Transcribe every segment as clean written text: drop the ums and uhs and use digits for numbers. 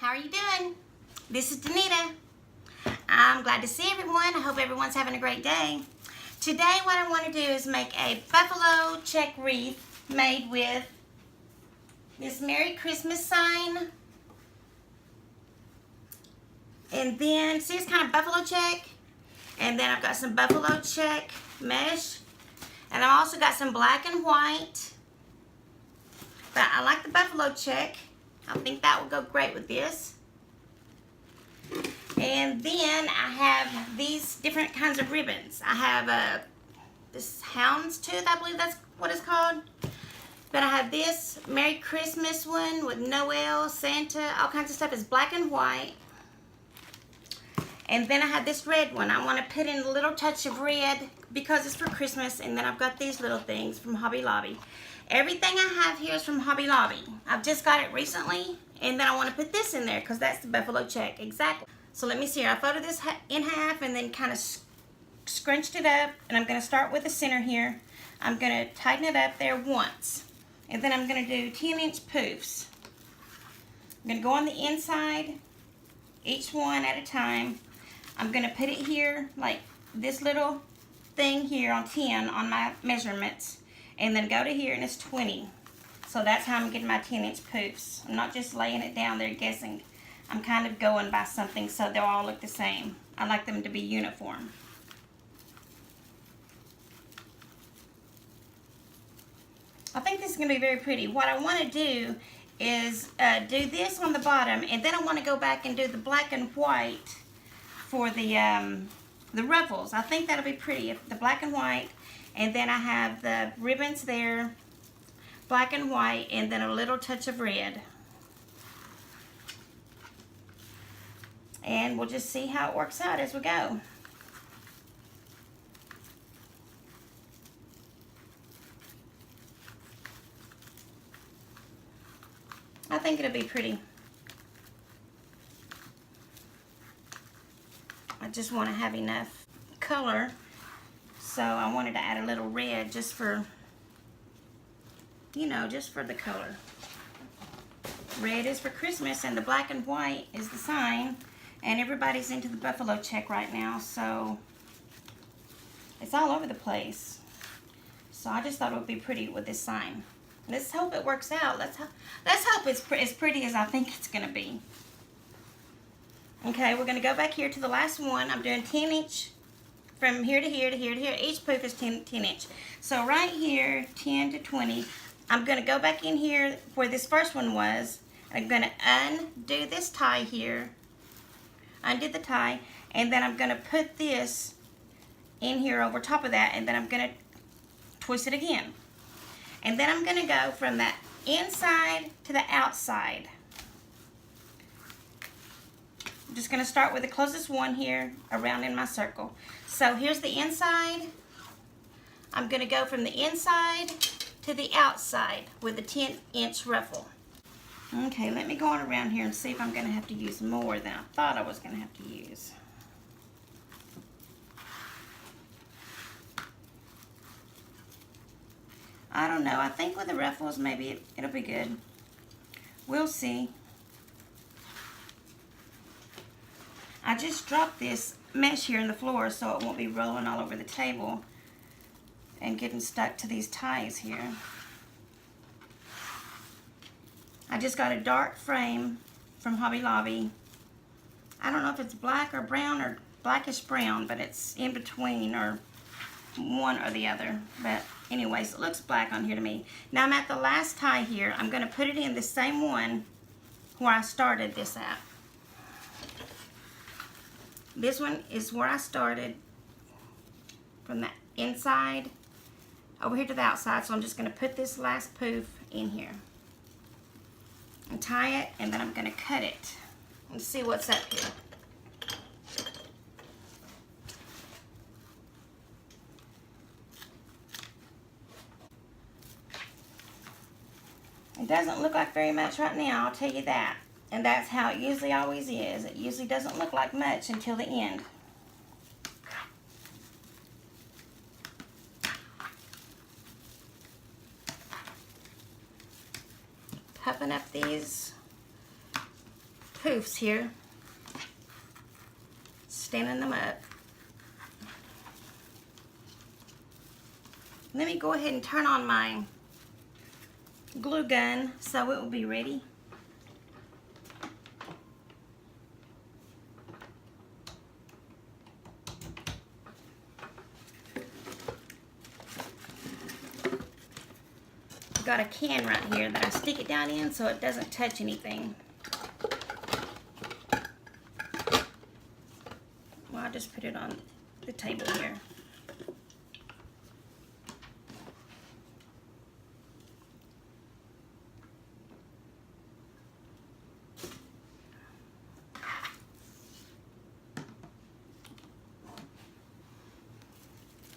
How are you doing? This is Danita. I'm glad to see everyone. I hope everyone's having a great day. Today what I want to do is make a buffalo check wreath made with this Merry Christmas sign. And then, see, it's kind of buffalo check. And then I've got some buffalo check mesh. And I've also got some black and white. But I like the buffalo check. I think that will go great with this. And then I have these different kinds of ribbons. I have this houndstooth, I believe that's what it's called. But I have this Merry Christmas one with Noel, Santa, all kinds of stuff. It's black and white. And then I have this red one. I want to put in a little touch of red because it's for Christmas. And then I've got these little things from Hobby Lobby. Everything I have here is from Hobby Lobby. I've just got it recently. And then I want to put this in there because that's the buffalo check. Exactly. So let me see here. I folded this in half and then kind of scrunched it up. And I'm going to start with the center here. I'm going to tighten it up there once. And then I'm going to do 10-inch poofs. I'm going to go on the inside, each one at a time. I'm going to put it here, like this little thing here on 10 on my measurements. And then go to here and it's 20. So that's how I'm getting my 10-inch poofs. I'm not just laying it down there guessing. I'm kind of going by something so they'll all look the same. I like them to be uniform. I think this is going to be very pretty. What I want to do is do this on the bottom, and then I want to go back and do the black and white for the ruffles. I think that'll be pretty, the black and white. And then I have the ribbons there, black and white, and then a little touch of red. And we'll just see how it works out as we go. I think it'll be pretty. I just want to have enough color. So I wanted to add a little red just for, you know, just for the color. Red is for Christmas and the black and white is the sign. And everybody's into the buffalo check right now, so it's all over the place. So I just thought it would be pretty with this sign. Let's hope it works out. Let's hope it's as pretty as I think it's going to be. Okay, we're going to go back here to the last one. I'm doing 10-inch. From here to here to here to here. Each poof is 10 inch. So right here, 10 to 20. I'm going to go back in here where this first one was. I'm going to undo this tie here. Undo the tie. And then I'm going to put this in here over top of that. And then I'm going to twist it again. And then I'm going to go from that inside to the outside. I'm just going to start with the closest one here around in my circle. So here's the inside. I'm going to go from the inside to the outside with a 10-inch ruffle. Okay, let me go on around here and see if I'm going to have to use more than I thought I was going to have to use. I don't know. I think with the ruffles maybe it'll be good. We'll see. I just dropped this mesh here in the floor so it won't be rolling all over the table and getting stuck to these ties here. I just got a dark frame from Hobby Lobby. I don't know if it's black or brown or blackish brown, but it's in between or one or the other. But anyways, it looks black on here to me. Now I'm at the last tie here. I'm going to put it in the same one where I started this at. This one is where I started from the inside over here to the outside. So I'm just going to put this last poof in here and tie it, and then I'm going to cut it and see what's up here. It doesn't look like very much right now, I'll tell you that. And that's how it usually always is. It usually doesn't look like much until the end. Puffing up these poofs here. Standing them up. Let me go ahead and turn on my glue gun so it will be ready. I've got a can right here that I stick it down in so it doesn't touch anything. Well, I just put it on the table here.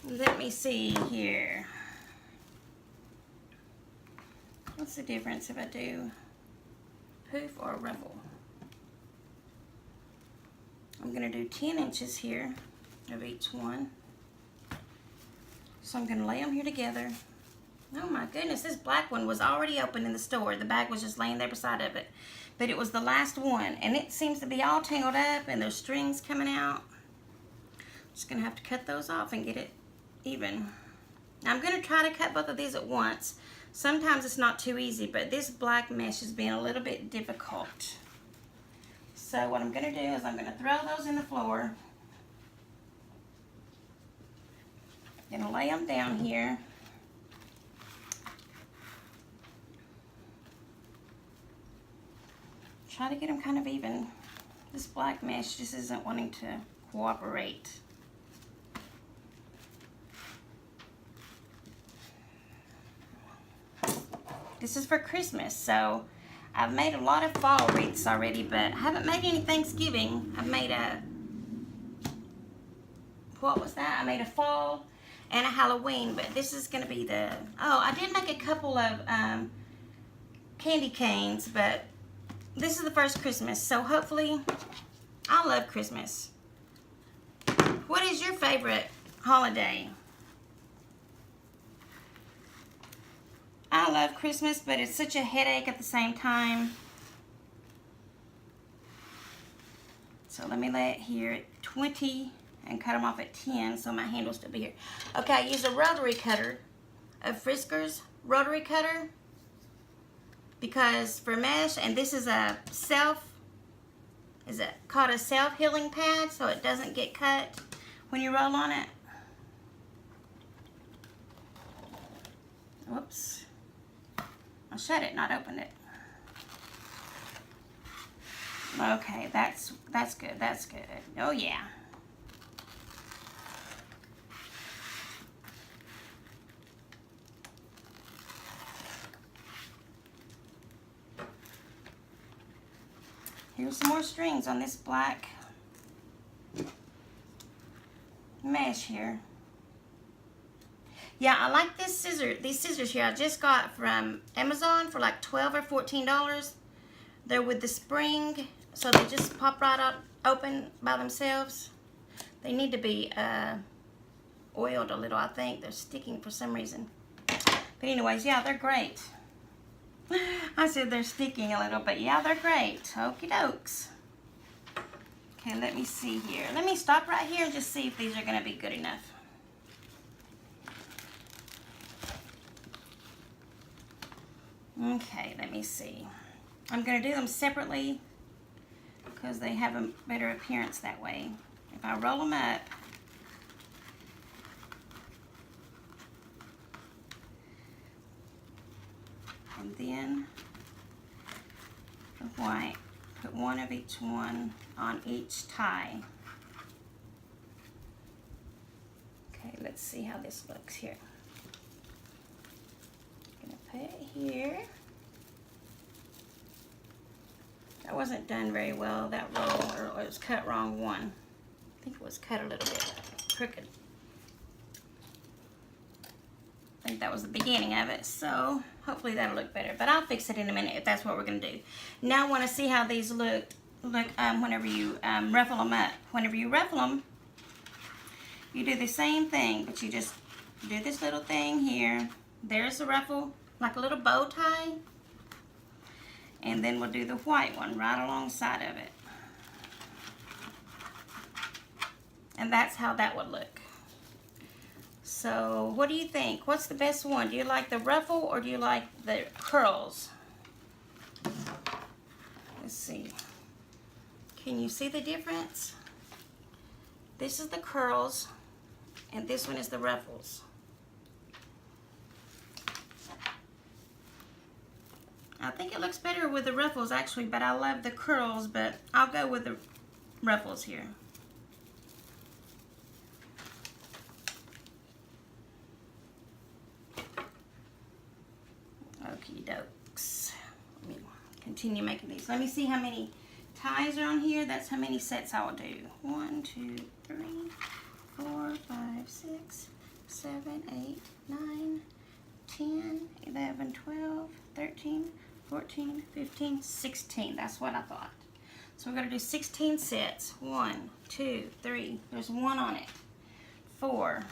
Let me see here. What's the difference if I do poof or ruffle? I'm going to do 10 inches here of each one. So I'm going to lay them here together. Oh my goodness, this black one was already open in the store. The bag was just laying there beside of it. But it was the last one, and it seems to be all tangled up and there's strings coming out. Just going to have to cut those off and get it even. Now I'm going to try to cut both of these at once. Sometimes it's not too easy, but this black mesh has been a little bit difficult. So what I'm going to do is I'm going to throw those in the floor. I'm going to lay them down here. Try to get them kind of even. This black mesh just isn't wanting to cooperate. This is for Christmas, so I've made a lot of fall wreaths already, but I haven't made any Thanksgiving. I've made a, what was that? I made a fall and a Halloween, but this is going to be the, oh, I did make a couple of candy canes, but this is the first Christmas, so hopefully, I love Christmas. What is your favorite holiday? I love Christmas, but it's such a headache at the same time. So let me lay it here at 20 and cut them off at 10 so my hand will still be here. Okay, I use a rotary cutter, a Frisker's rotary cutter, because for mesh, and this is a called a self-healing pad, so it doesn't get cut when you roll on it. Whoops. I'll shut it, not open it. Okay, that's good, that's good. Oh yeah. Here's some more strings on this black mesh here. Yeah, I like these scissors here. I just got from Amazon for like $12 or $14. They're with the spring, so they just pop right out open by themselves. They need to be oiled a little, I think. They're sticking for some reason. But anyways, yeah, they're great. I said they're sticking a little, but yeah, they're great. Okie dokes. Okay, let me see here. Let me stop right here and just see if these are going to be good enough. Okay, let me see. I'm going to do them separately because they have a better appearance that way. If I roll them up, and then the white, put one of each one on each tie. Okay, let's see how this looks here. Put it here. That wasn't done very well, that roll, or it was cut wrong one. I think it was cut a little bit crooked. I think that was the beginning of it, so hopefully that'll look better. But I'll fix it in a minute if that's what we're gonna do. Now I wanna see how these look whenever you ruffle them up. Whenever you ruffle them, you do the same thing, but you just do this little thing here. There's the ruffle, like a little bow tie. And then we'll do the white one right alongside of it. And that's how that would look. So what do you think? What's the best one? Do you like the ruffle or do you like the curls? Let's see. Can you see the difference? This is the curls and this one is the ruffles. I think it looks better with the ruffles actually, but I love the curls, but I'll go with the ruffles here. Okie dokes. Let me continue making these. Let me see how many ties are on here. That's how many sets I will do. 1, 2, 3, 4, 5, 6, 7, 8, 9, 10, 11, 12, 13, 14, 15, 16. That's what I thought. So we're going to do 16 sets. 1, 2, 3. There's 1 on it. 4.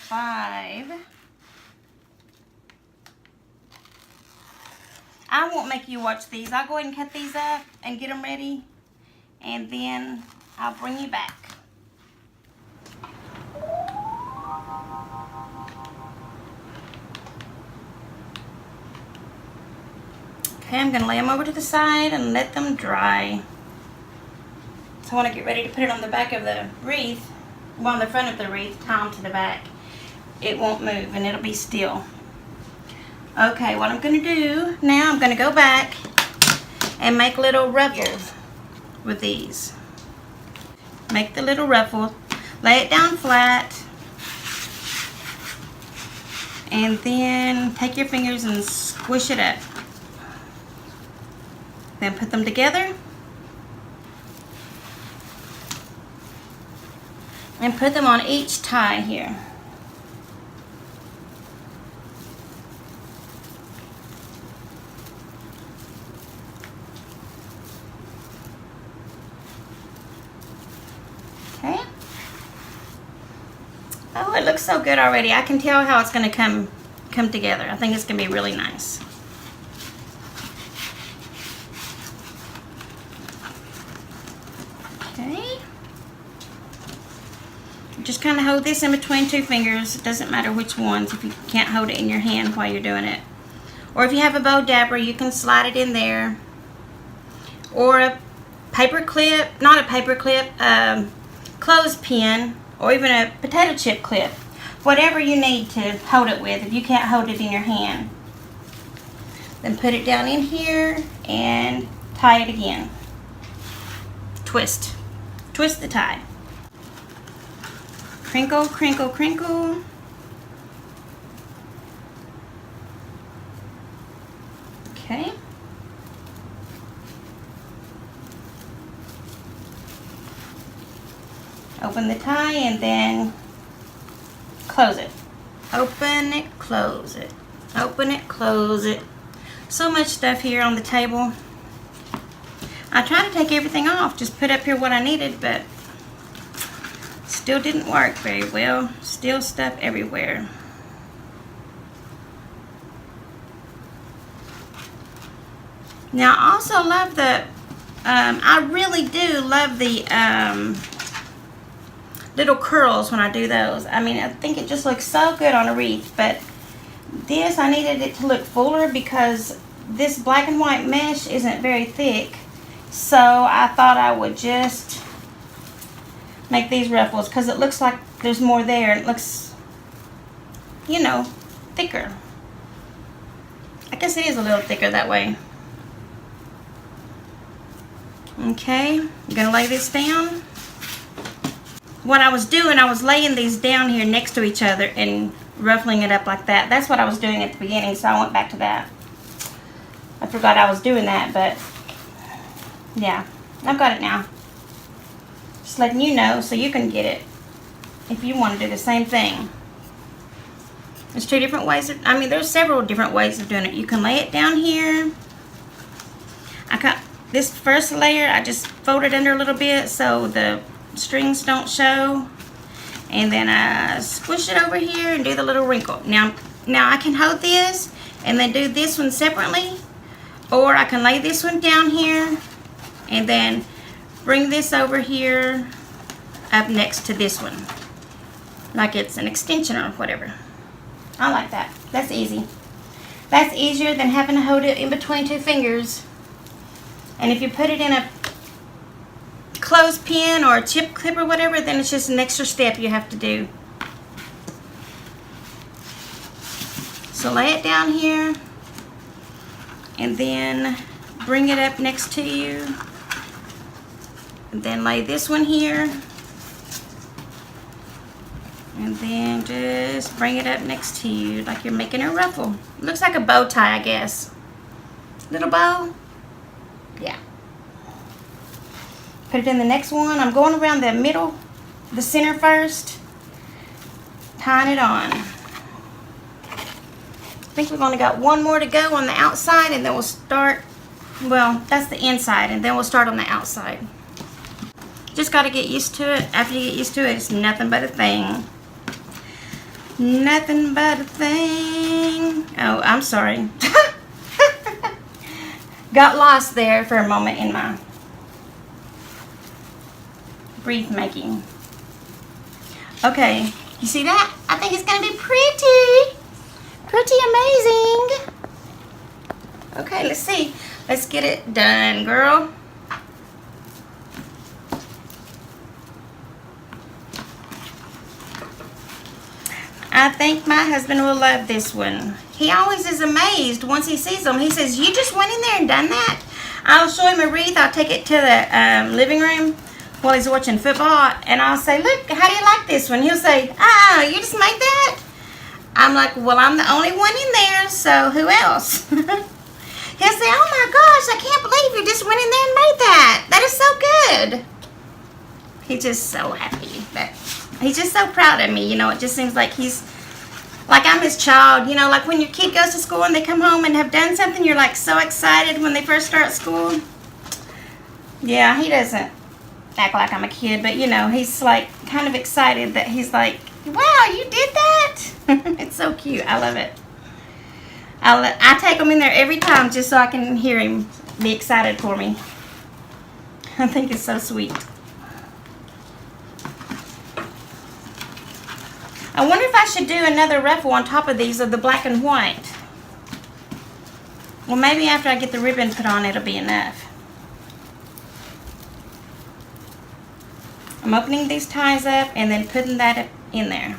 5. I won't make you watch these. I'll go ahead and cut these up and get them ready, and then I'll bring you back. Okay, I'm going to lay them over to the side and let them dry. So I want to get ready to put it on the back of the wreath, well, on the front of the wreath, tie them to the back. It won't move and it'll be still. Okay, what I'm going to do now, I'm going to go back and make little ruffles with these. Make the little ruffle, lay it down flat, and then take your fingers and squish it up. Then put them together and put them on each tie here. Okay. Oh, it looks so good already. I can tell how it's going to come together. I think it's going to be really nice. Okay. Just kind of hold this in between 2 fingers. It doesn't matter which ones if you can't hold it in your hand while you're doing it. Or if you have a bow dabber, you can slide it in there. Or a paper clip, not a paper clip, clothespin, or even a potato chip clip. Whatever you need to hold it with if you can't hold it in your hand. Then put it down in here and tie it again. Twist. Twist the tie. Crinkle, crinkle, crinkle. Okay. Open the tie and then close it. Open it, close it. Open it, close it. So much stuff here on the table. I tried to take everything off, just put up here what I needed, but still didn't work very well. Still stuff everywhere. Now I also love the, I really do love the little curls when I do those. I mean, I think it just looks so good on a wreath, but this, I needed it to look fuller because this black and white mesh isn't very thick. So I thought I would just make these ruffles because it looks like there's more there and it looks, you know, thicker. I guess it is a little thicker that way. Okay, I'm gonna lay this down. What I was doing, I was laying these down here next to each other and ruffling it up like that. That's what I was doing at the beginning, so I went back to that. I forgot I was doing that, but yeah, I've got it now. Just letting you know so you can get it if you want to do the same thing. There's 2 different ways of, I mean, there's several different ways of doing it. You can lay it down here. I got this first layer, I just folded under a little bit so the strings don't show. And then I squish it over here and do the little wrinkle. Now I can hold this and then do this one separately, or I can lay this one down here and then bring this over here up next to this one, like it's an extension or whatever. I like that. That's easy. That's easier than having to hold it in between two fingers. And if you put it in a clothespin or a chip clip or whatever, then it's just an extra step you have to do. So lay it down here and then bring it up next to you, and then lay this one here and then just bring it up next to you like you're making a ruffle. Looks like a bow tie, I guess. Little bow. Yeah. Put it in the next one. I'm going around the middle, the center first, tying it on. I think we've only got one more to go on the outside, and then we'll start, well, that's the inside, and then we'll start on the outside. Just got to get used to it. After you get used to it, it's nothing but a thing. Nothing but a thing. Oh, I'm sorry. Got lost there for a moment in my wreath making. Okay, you see that? I think it's gonna be pretty amazing. Okay, let's see. Let's get it done, girl. I think my husband will love this one. He always is amazed once he sees them. He says, "You just went in there and done that?" I'll show him a wreath. I'll take it to the living room while he's watching football, and I'll say, "Look, how do you like this one?" He'll say, "You just made that?" I'm like, "Well, I'm the only one in there, so who else?" He'll say, "Oh my gosh, I can't believe you just went in there and made that. That is so good." He's just so happy. He's just so proud of me, you know. It just seems like he's, like I'm his child, you know, like when your kid goes to school and they come home and have done something, you're like so excited when they first start school. Yeah, he doesn't act like I'm a kid, but you know, he's like kind of excited that he's like, "Wow, you did that." It's so cute. I love it. I take him in there every time just so I can hear him be excited for me. I think it's so sweet. I wonder if I should do another ruffle on top of these of the black and white. Well, maybe after I get the ribbon put on, it'll be enough. I'm opening these ties up and then putting that in there.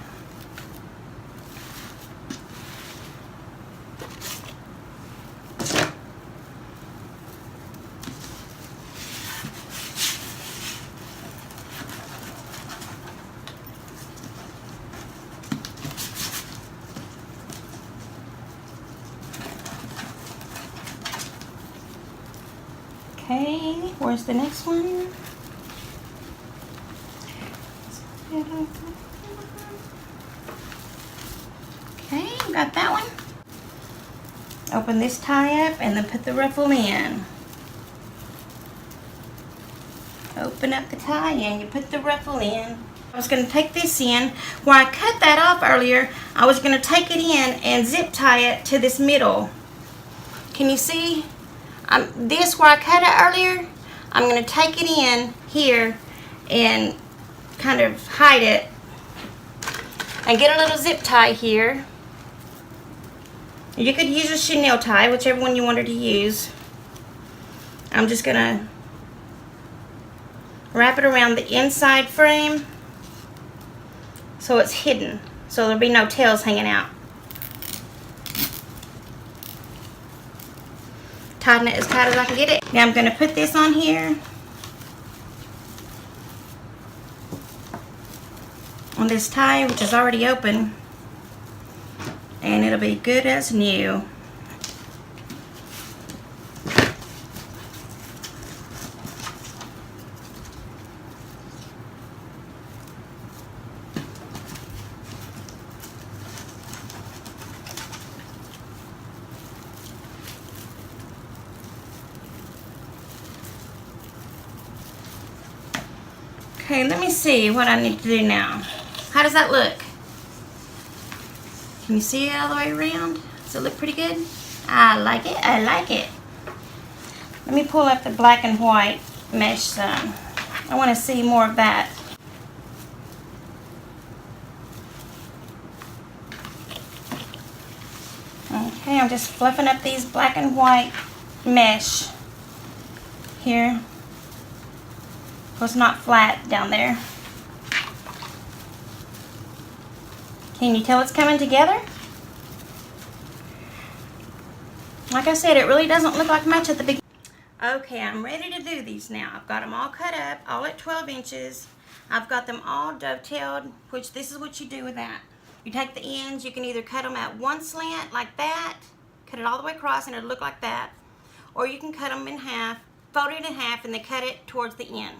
Okay, where's the next one? Okay, got that one. Open this tie up and then put the ruffle in. Open up the tie and you put the ruffle in. I was going to take this in. Where I cut that off earlier, I was going to take it in and zip tie it to this middle. Can you see? This where I cut it earlier, I'm going to take it in here and kind of hide it and get a little zip tie here. You could use a chenille tie, whichever one you wanted to use. I'm just going to wrap it around the inside frame so it's hidden, so there'll be no tails hanging out. Tighten it as tight as I can get it. Now I'm going to put this on here on this tie, which is already open, and it'll be good as new. Okay, let me see what I need to do now. How does that look? Can you see it all the way around? Does it look pretty good? I like it. I like it. Let me pull up the black and white mesh some. I want to see more of that. Okay, I'm just fluffing up these black and white mesh here. So it's not flat down there. Can you tell it's coming together? Like I said, it really doesn't look like much at the beginning. Okay, I'm ready to do these now. I've got them all cut up, all at 12 inches. I've got them all dovetailed, which this is what you do with that. You take the ends, you can either cut them at one slant like that, cut it all the way across and it'll look like that, or you can cut them in half, fold it in half, and then cut it towards the end.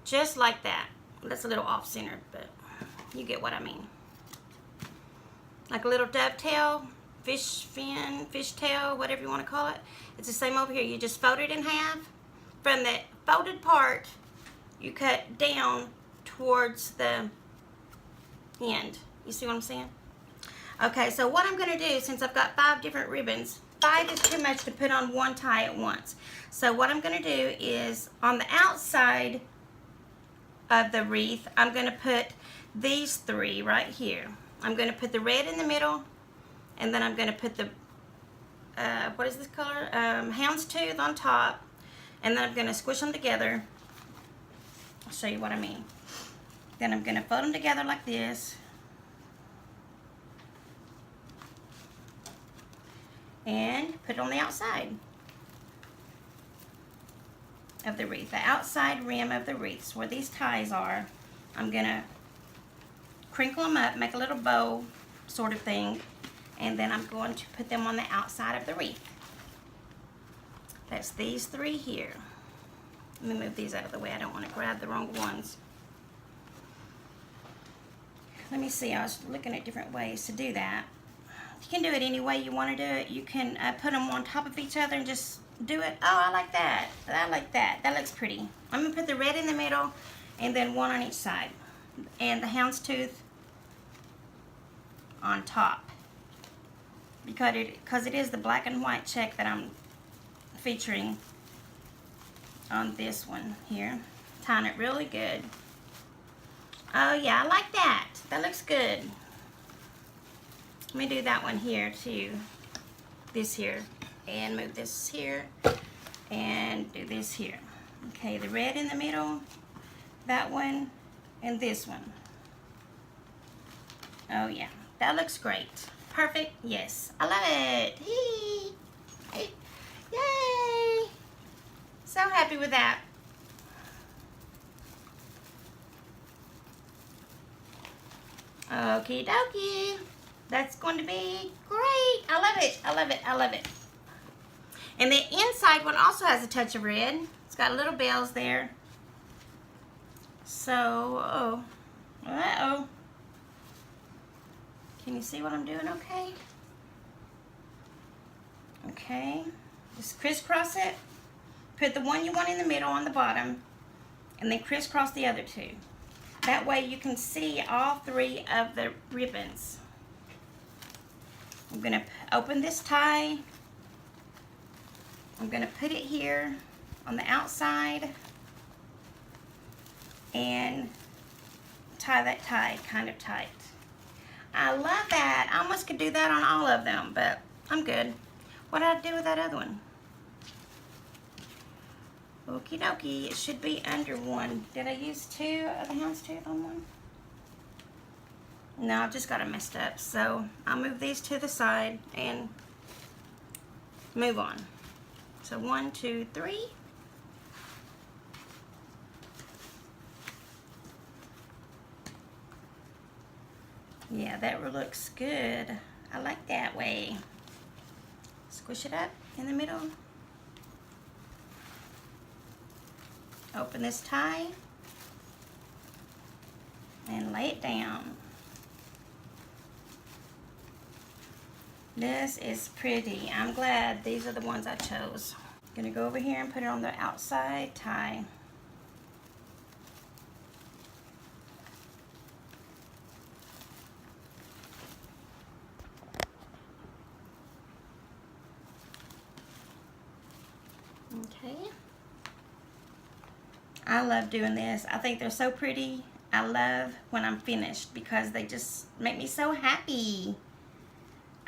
Just like that. That's a little off-centered, but you get what I mean. Like a little dovetail, fish fin, fish tail, whatever you want to call it. It's the same over here. You just fold it in half. From the folded part, you cut down towards the end. You see what I'm saying? Okay, so what I'm going to do, since I've got 5 different ribbons, 5 is too much to put on one tie at once. So what I'm going to do is, on the outside of the wreath, I'm going to put these 3 right here. I'm going to put the red in the middle, and then I'm going to put the what is this color? Houndstooth on top, and then I'm going to squish them together. I'll show you what I mean. Then I'm going to fold them together like this, and put it on the outside of the wreath, the outside rim of the wreaths where these ties are. I'm going to crinkle them up, make a little bow sort of thing, and then I'm going to put them on the outside of the wreath. That's these 3 here. Let me move these out of the way. I don't want to grab the wrong ones. Let me see. I was looking at different ways to do that. You can do it any way you want to do it. You can put them on top of each other and just do it. Oh, I like that. I like that. That looks pretty. I'm going to put the red in the middle and then one on each side. And the houndstooth on top. Because it is the black and white check that I'm featuring on this one here. Tying it really good. Oh yeah, I like that. That looks good. Let me do that one here too. This here. And move this here. And do this here. Okay, the red in the middle. That one. And this one. Oh yeah, that looks great. Perfect. Yes, I love it. Hey. Yay! So happy with that. Okie dokie. That's going to be great. I love it. I love it. I love it. And the inside one also has a touch of red. It's got little bells there. So, uh-oh. Can you see what I'm doing okay? Okay. Just crisscross it. Put the one you want in the middle on the bottom. And then crisscross the other 2. That way you can see all 3 of the ribbons. I'm going to open this tie. I'm going to put it here on the outside. And tie that tie kind of tight. I love that. I almost could do that on all of them, but I'm good. What did I do with that other one? Okie dokie. It should be under 1. Did I use 2 of the houndstooth on one? No, I've just got it messed up. So I'll move these to the side and move on. So 1, 2, 3. Yeah, that looks good. I like that way. Squish it up in the middle. Open this tie and lay it down. This is pretty. I'm glad these are the ones I chose. Gonna go over here and put it on the outside tie. I love doing this. I think they're so pretty. I love when I'm finished because they just make me so happy.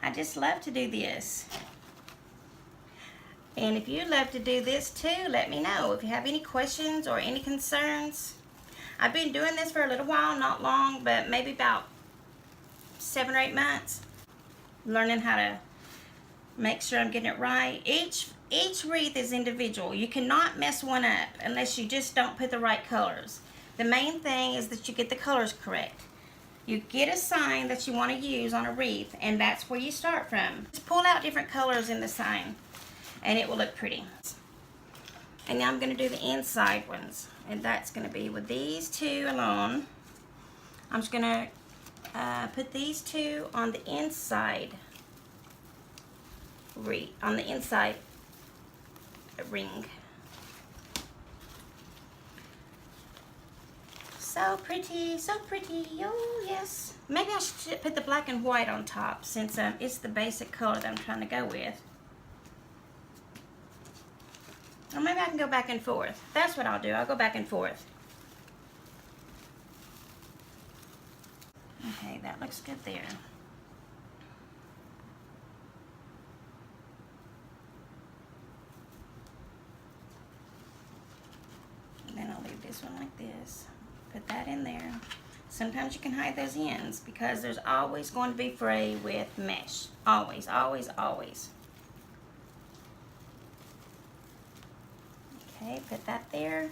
I just love to do this. And if you love to do this too, let me know. If you have any questions or any concerns. I've been doing this for a little while, not long, but maybe about 7 or 8 months. Learning how to make sure I'm getting it right. Each wreath is individual. You cannot mess one up unless you just don't put the right colors. The main thing is that you get the colors correct. You get a sign that you want to use on a wreath, and that's where you start from. Just pull out different colors in the sign, and it will look pretty. And now I'm going to do the inside ones, and that's going to be with these two alone. I'm just going to put these two on the inside wreath, on the inside ring. So pretty, so pretty. Oh yes. Maybe I should put the black and white on top since it's the basic color that I'm trying to go with. Or maybe I can go back and forth. That's what I'll do. I'll go back and forth. Okay, that looks good there. And then I'll leave this one like this. Put that in there. Sometimes you can hide those ends because there's always going to be fray with mesh. Always, always, always. Okay, put that there.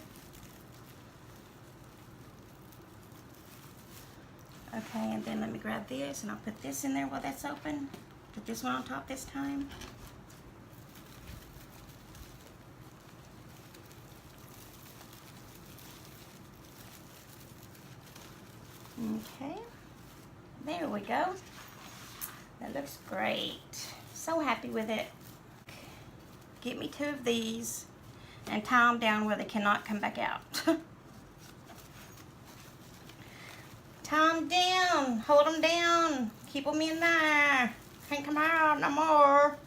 Okay, and then let me grab this and I'll put this in there while that's open. Put this one on top this time. Okay, there we go. That looks great. So happy with it. Get me 2 of these and tie them down where they cannot come back out. Tie them down, hold them down, keep them in there. Can't come out no more.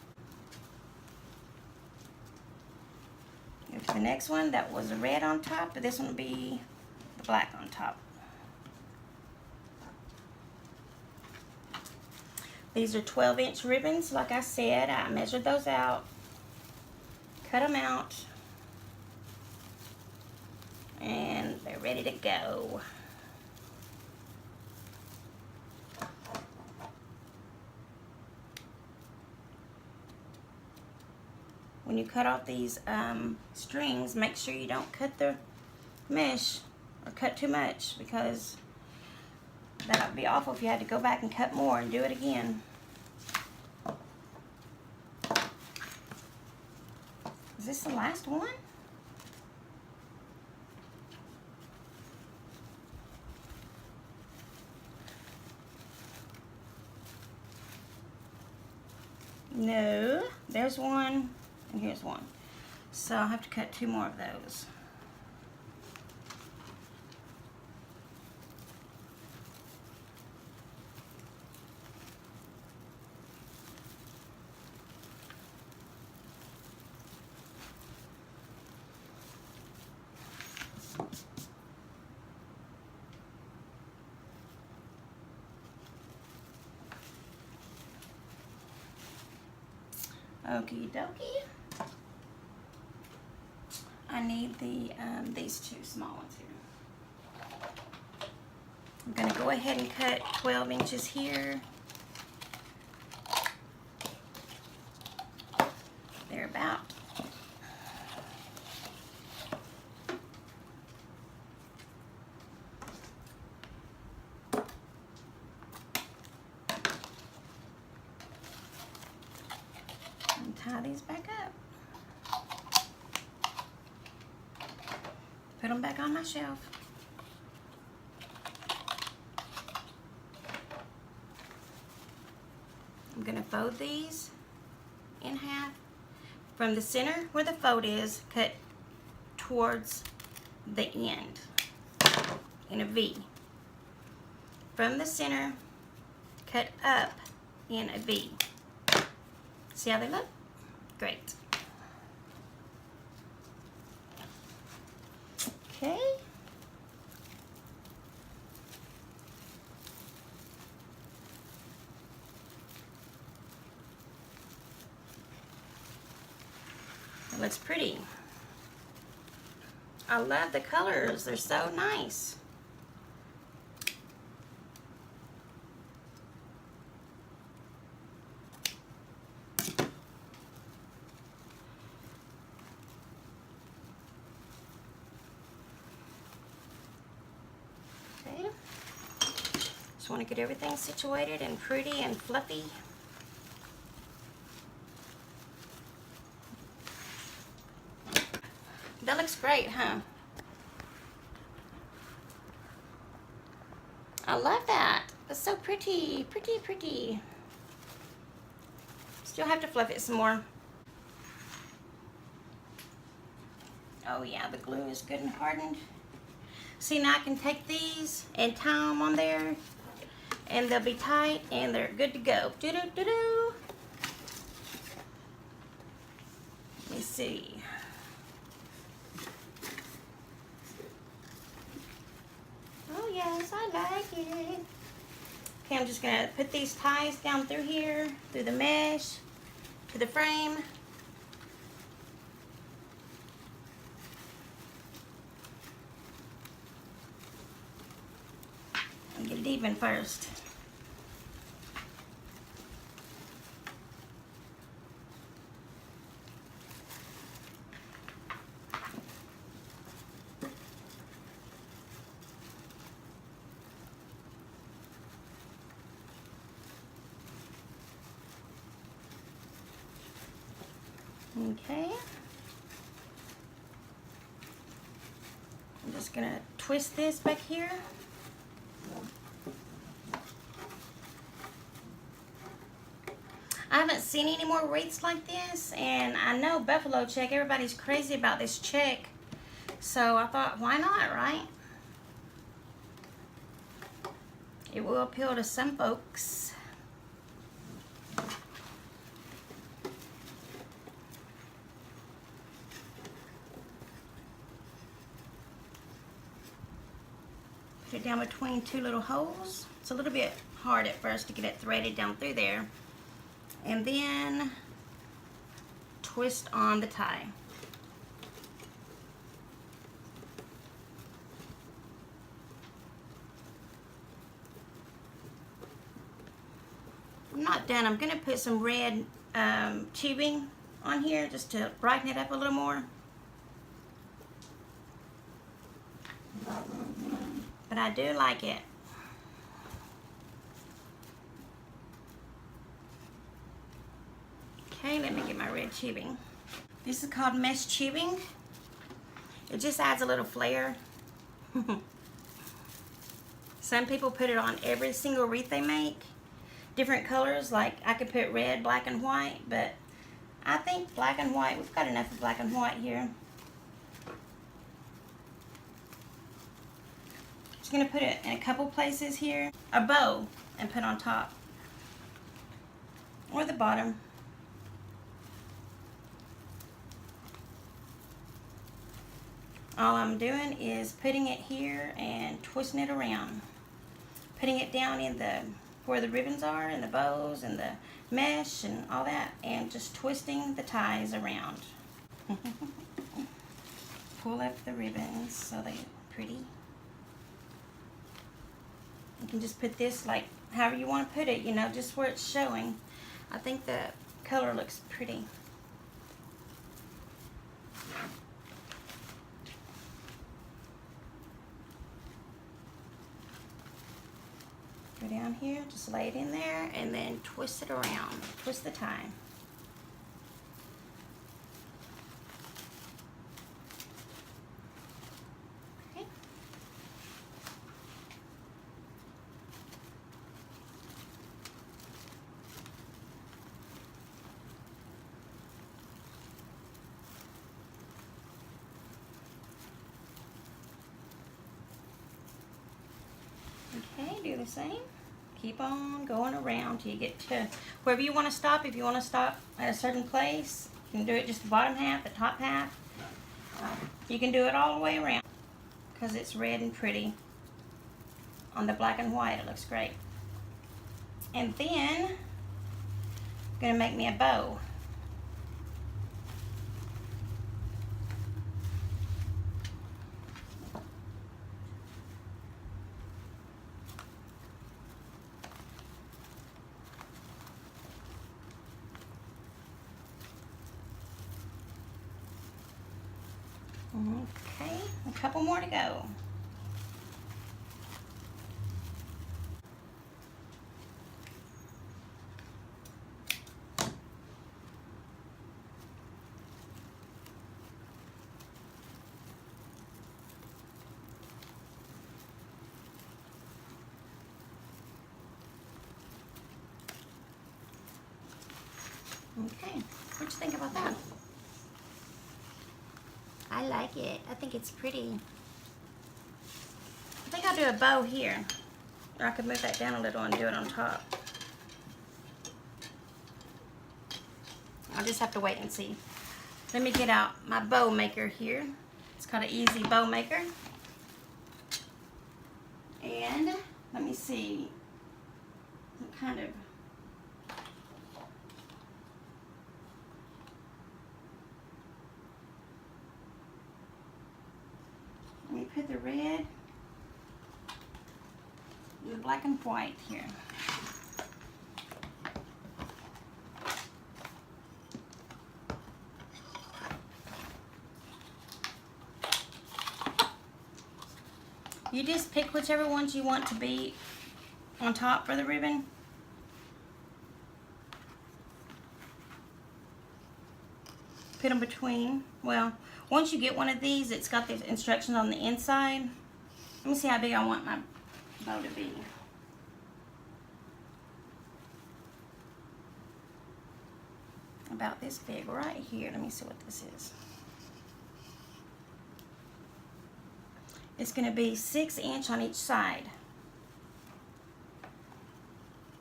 Go to the next one. That was the red on top, but this one will be the black on top. These are 12-inch ribbons. Like I said, I measured those out, cut them out, and they're ready to go. When you cut off these strings, make sure you don't cut the mesh or cut too much, because that would be awful if you had to go back and cut more and do it again. Is this the last one? No, there's one and here's one. So I'll have to cut 2 more of those. Okie dokie. I need the these 2 small ones here. I'm gonna go ahead and cut 12 inches here. They're about. And tie these back up. Put them back on my shelf. I'm going to fold these in half. From the center where the fold is, cut towards the end in a V. From the center, cut up in a V. See how they look? Great. Okay. It looks pretty. I love the colors. They're so nice. Okay. Just want to get everything situated and pretty and fluffy. That looks great, huh? I love that. It's so pretty, pretty, pretty. Still have to fluff it some more. Oh yeah, the glue is good and hardened. See, now I can take these and tie them on there, and they'll be tight and they're good to go. Do-do-do-do. Let me see. Oh yes, I like it. Okay, I'm just gonna put these ties down through here, through the mesh, to the frame. And get it even first. Okay. I'm just gonna twist this back here. I haven't seen any more wreaths like this, and I know buffalo check, everybody's crazy about this check, so I thought, why not, right? It will appeal to some folks. Put it down between two little holes. It's a little bit hard at first to get it threaded down through there. And then twist on the tie. I'm not done. I'm going to put some red tubing on here just to brighten it up a little more. But I do like it. Okay, let me get my red tubing. This is called mesh tubing. It just adds a little flair. Some people put it on every single wreath they make. Different colors, like I could put red, black, and white, but I think black and white, we've got enough of black and white here. Just gonna put it in a couple places here. A bow and put on top. Or the bottom. All I'm doing is putting it here and twisting it around. Putting it down in the where the ribbons are and the bows and the mesh and all that, and just twisting the ties around. Pull up the ribbons so they're pretty. You can just put this like however you want to put it, you know, just where it's showing. I think the color looks pretty. Go down here, just lay it in there, and then twist it around. Twist the tie. Okay. Okay, do the same. Keep on going around till you get to wherever you want to stop. If you want to stop at a certain place, you can do it just the bottom half, the top half. You can do it all the way around. because it's red and pretty. On the black and white, it looks great. And then, I'm gonna make me a bow. Okay, a couple more to go. Okay, what you think about that? I like it. I think it's pretty. I think I'll do a bow here. Or I could move that down a little and do it on top. I'll just have to wait and see. Let me get out my bow maker here. It's called an Easy Bow Maker. And let me see what kind of let me put the red and the black and white here. You just pick whichever ones you want to be on top for the ribbon. Put them between. Well, once you get one of these, it's got the instructions on the inside. Let me see how big I want my bow to be. About this big right here. Let me see what this is. It's going to be 6 inch on each side.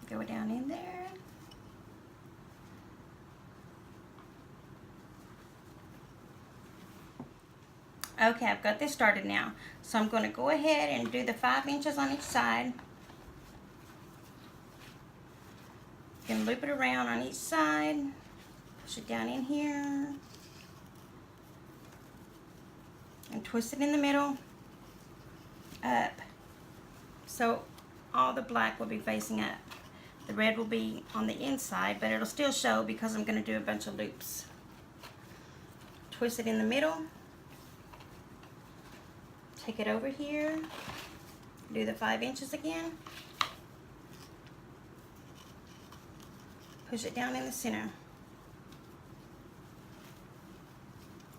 Go down in there. Okay, I've got this started now. So I'm going to go ahead and do the 5 inches on each side. You can loop it around on each side. Push it down in here. And twist it in the middle. Up. So all the black will be facing up. The red will be on the inside, but it'll still show because I'm going to do a bunch of loops. Twist it in the middle. Take it over here. Do the 5 inches again. Push it down in the center.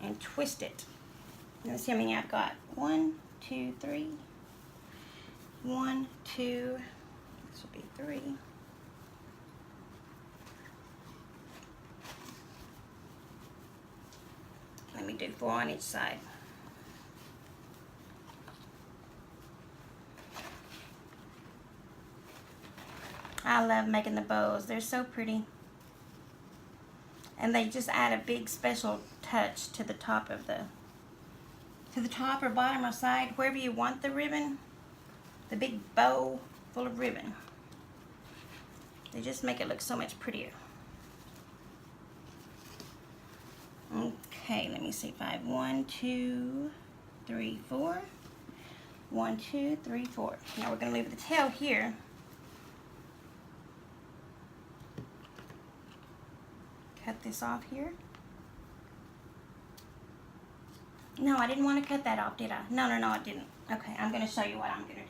And twist it. Let's see how many I've got. 1, 2, 3. 1, 2, this will be 3. Let me do 4 on each side. I love making the bows. They're so pretty. And they just add a big special touch to the top of to the top or bottom or side, wherever you want the ribbon. The big bow full of ribbon. They just make it look so much prettier. Okay, let me see. 5. 1, 2, 3, 4. 1, 2, 3, 4. Now we're going to leave the tail here. Cut this off here. No, I didn't want to cut that off, did I? No, I didn't. Okay, I'm going to show you what I'm going to do.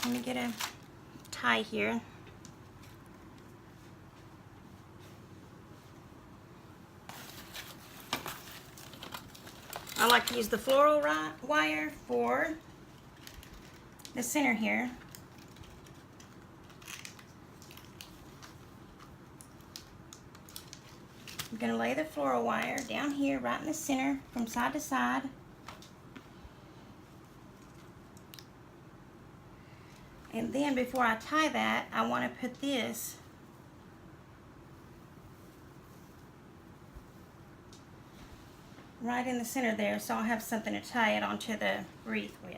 Let me get a tie here. I like to use the floral wire for the center here. I'm going to lay the floral wire down here right in the center from side to side. And then before I tie that, I want to put this right in the center there, so I'll have something to tie it onto the wreath with.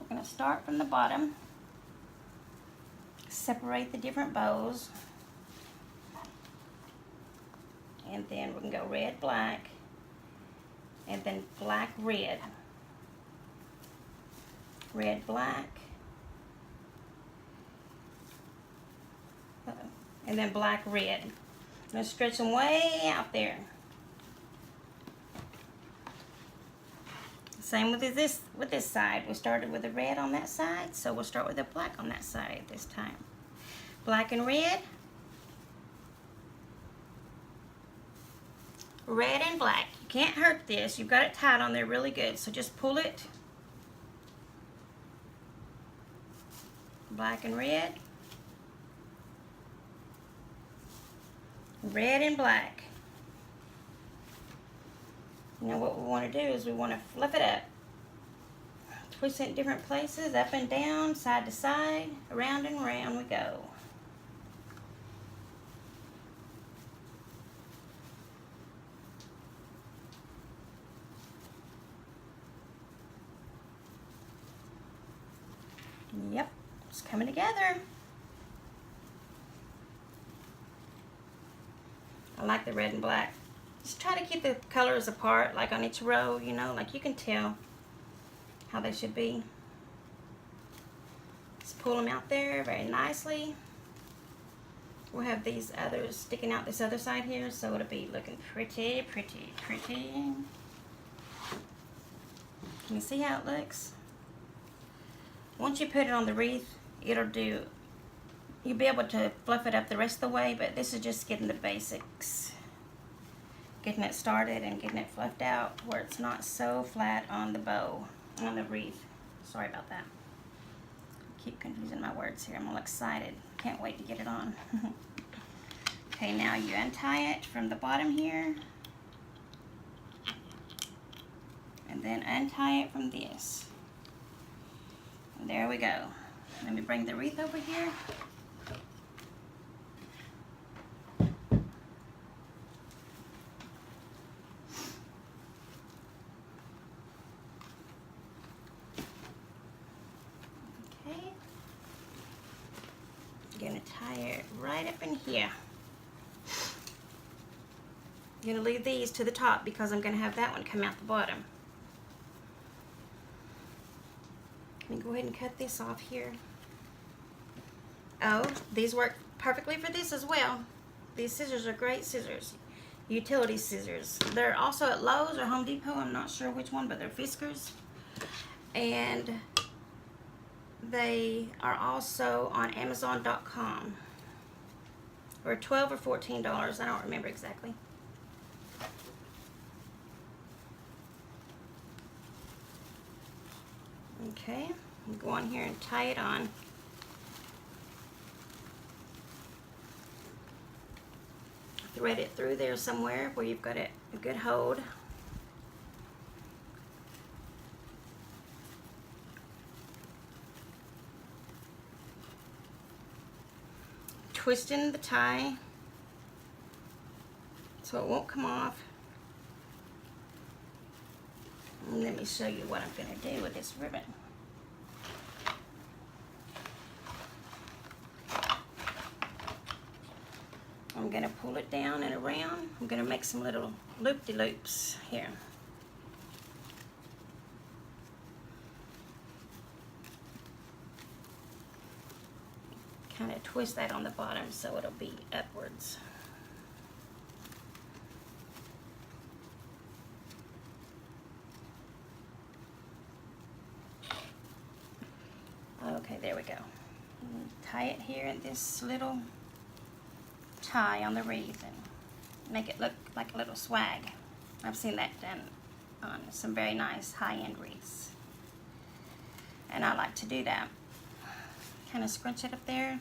We're going to start from the bottom, separate the different bows, and then we can go red, black, and then black, red, red, black, and then black, red. I'm going to stretch them way out there. Same with this side. We started with the red on that side, so we'll start with the black on that side this time. Black and red. Red and black. You can't hurt this. You've got it tied on there really good, so just pull it. Black and red. Red and black. Now what we want to do is we want to fluff it up. Twist it in different places, up and down, side to side, around and around we go. Yep, it's coming together. I like the red and black. Just try to keep the colors apart, like on each row, you know, like you can tell how they should be. Just pull them out there very nicely. We'll have these others sticking out this other side here, so it'll be looking pretty, pretty, pretty. Can you see how it looks? Once you put it on the wreath, you'll be able to fluff it up the rest of the way, but this is just getting the basics. Getting it started and getting it fluffed out where it's not so flat on the bow, on the wreath. Sorry about that. I keep confusing my words here. I'm all excited. Can't wait to get it on. Okay, now you untie it from the bottom here. And then untie it from this. And there we go. Let me bring the wreath over here. Gonna tie it right up in here. I'm gonna leave these to the top because I'm gonna have that one come out the bottom. Let me go ahead and cut this off here. Oh, these work perfectly for this as well. These scissors are great scissors. Utility scissors. They're also at Lowe's or Home Depot. I'm not sure which one, but they're Fiskars. And they are also on Amazon.com for $12 or $14. I don't remember exactly. Okay, go on here and tie it on. Thread it through there somewhere where you've got it a good hold. Twisting the tie so it won't come off. And let me show you what I'm going to do with this ribbon. I'm going to pull it down and around. I'm going to make some little loop-de-loops here. kind of twist that on the bottom so it'll be upwards. Okay, there we go. Tie it here at this little tie on the wreath and make it look like a little swag. I've seen that done on some very nice high-end wreaths. And I like to do that. Kind of scrunch it up there.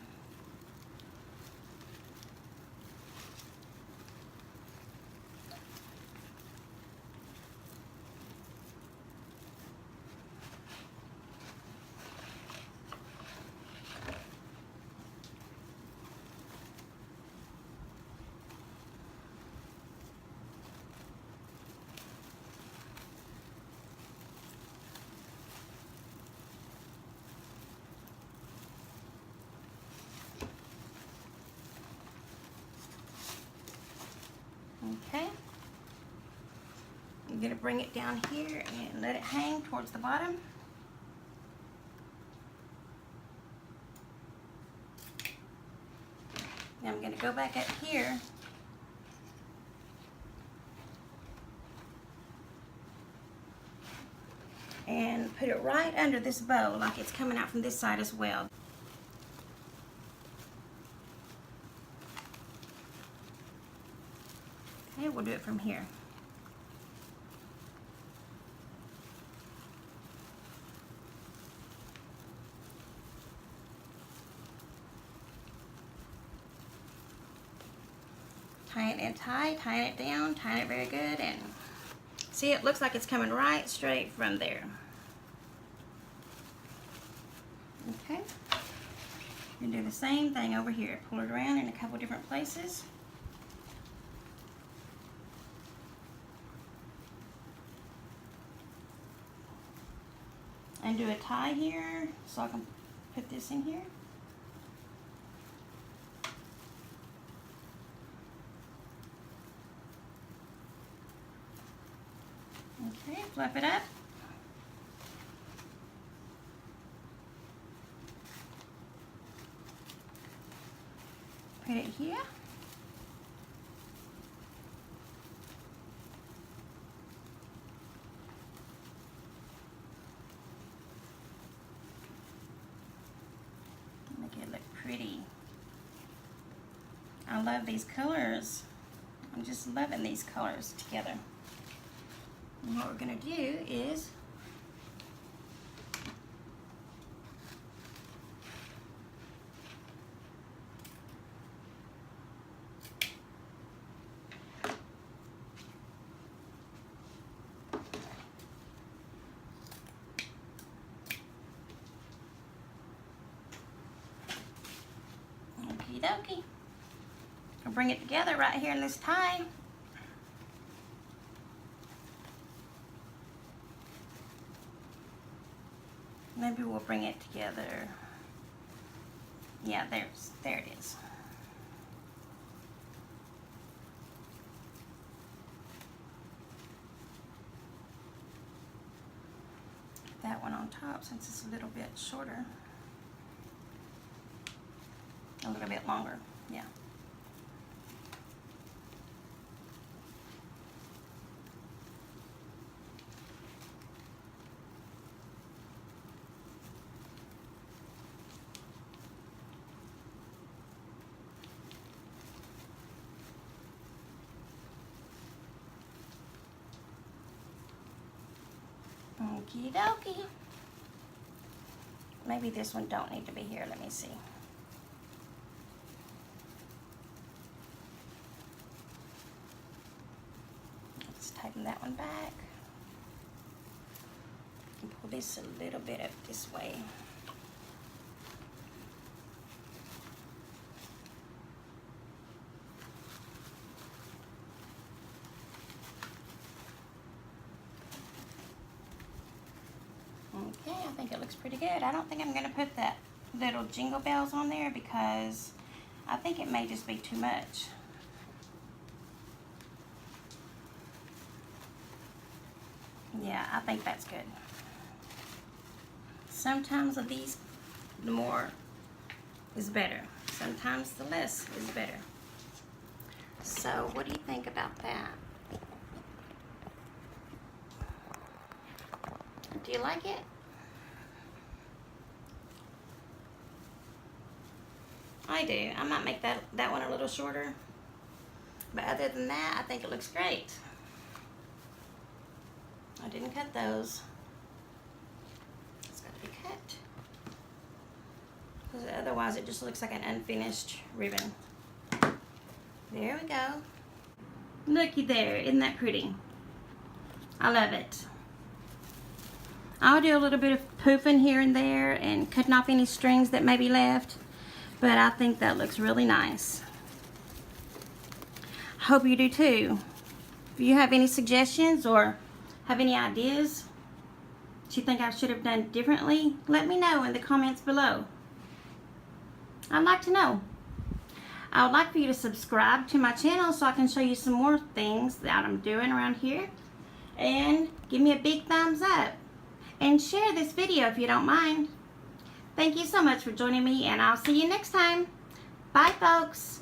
Okay. I'm going to bring it down here and let it hang towards the bottom. Now I'm going to go back up here and put it right under this bow like it's coming out from this side as well. Okay, we'll do it from here. Tying it tight, tying it down, tying it very good, and see, it looks like it's coming right straight from there. Okay, you do the same thing over here. Pull it around in a couple different places. And do a tie here so I can put this in here. Okay, flip it up. Put it here. Make it look pretty. I love these colors. I'm just loving these colors together. And what we're going to do is okie dokie. I'll bring it together right here in this tie. Maybe we'll bring it together. Yeah, there it is. That one on top since it's a little bit shorter. A little bit longer, yeah. Okie dokie. Maybe this one don't need to be here. Let me see. Let's tighten that one back. And pull this a little bit up this way. Okay, I think it looks pretty good. I don't think I'm going to put that little jingle bells on there because I think it may just be too much. Yeah, I think that's good. Sometimes of these, the more is better. Sometimes the less is better. So what do you think about that? Do you like it? I do. I might make that one a little shorter. But other than that, I think it looks great. I didn't cut those. It's got to be cut. Because otherwise it just looks like an unfinished ribbon. There we go. Looky there. Isn't that pretty? I love it. I'll do a little bit of poofing here and there and cutting off any strings that may be left. But I think that looks really nice. Hope you do too. If you have any suggestions or have any ideas that you think I should have done differently, let me know in the comments below. I'd like to know. I would like for you to subscribe to my channel so I can show you some more things that I'm doing around here. And give me a big thumbs up. And share this video if you don't mind. Thank you so much for joining me, and I'll see you next time. Bye, folks.